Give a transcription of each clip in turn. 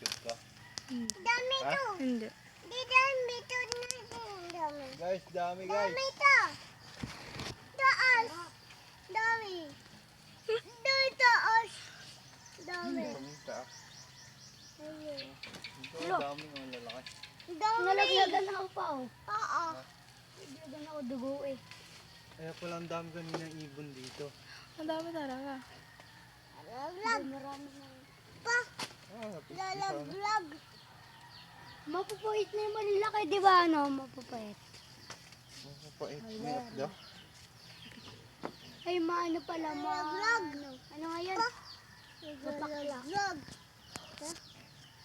picture ka. Dami Ha? to. Hindi. Di dami to natin. Dami. Guys, dami guys. Dami to. Taas. Dami. Dami taas. Dami. Paminta. Ayun. Ito, dami ang lalaki. Dami. Nalaglagan ako pa oh. Oo. Nalaglagan ako dugo eh. Kaya pala ang dami kanina ibon dito. Ang dami talaga. Lalaglag. Marami na. Pa. Ah, napis- Lalaglag. Mapupuhit na yung malalaki, di ba? Ano, mapupuhit. Mapapait. May upda. Ay, maano pala, Lalaglag. Ano nga yan? Mapaklak. Lalaglag.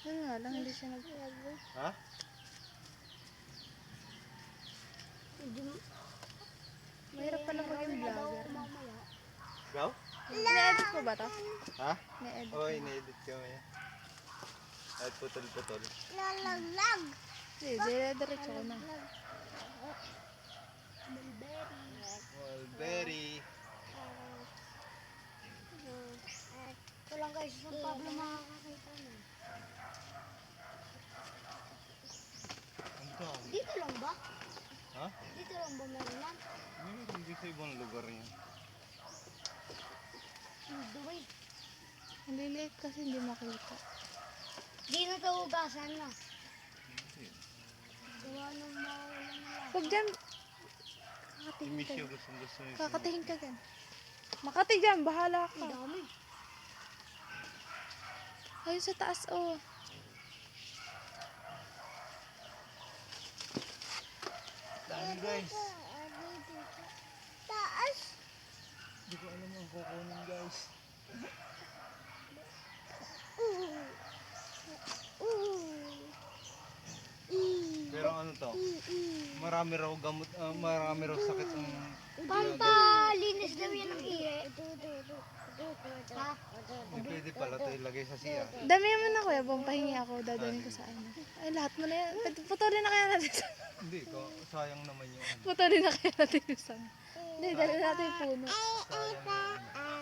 Ano nga lang, hindi siya nag... Ha? Mahirap pala maging vlogger. Ikaw? Ni-edit ko ba to? Ha? Ni-edit. Oo, in-edit kami. At putol-putol. Lalaglag. Hindi, dire-diretso ko na. Mulberry. Ito lang guys, San Pablo makakakita na. Ang dami. Dito lang ba? Ha? Dito lang ba meron yan? Hindi sa ibang lugar yan. Duway. Ang liliit kasi hindi makita. Di na ito hugasan na. Gawa ng mawalan na lang. Huwag dyan. Si Miss yung gusto niya. Kakatihin ka dyan. Makati dyan, bahala Ang ka. dami. Ayun sa taas, oh. Dami guys. Taas. Hindi ko alam ang kukunin guys. Pero ano to? Marami raw gamot, marami raw sakit ang Pampalinis daw yan ng iye. Ha? hindi pwede pala ito ilagay sa siya. Dami mo na kuya, buong pahingi ako, dadalhin ko sa ano. Ay, lahat mo na yan. Putulin na kaya natin sa... Hindi ko, sayang naman yung ano. Putulin na kaya natin sa... Hindi, dali natin yung puno. Sayang yung ano.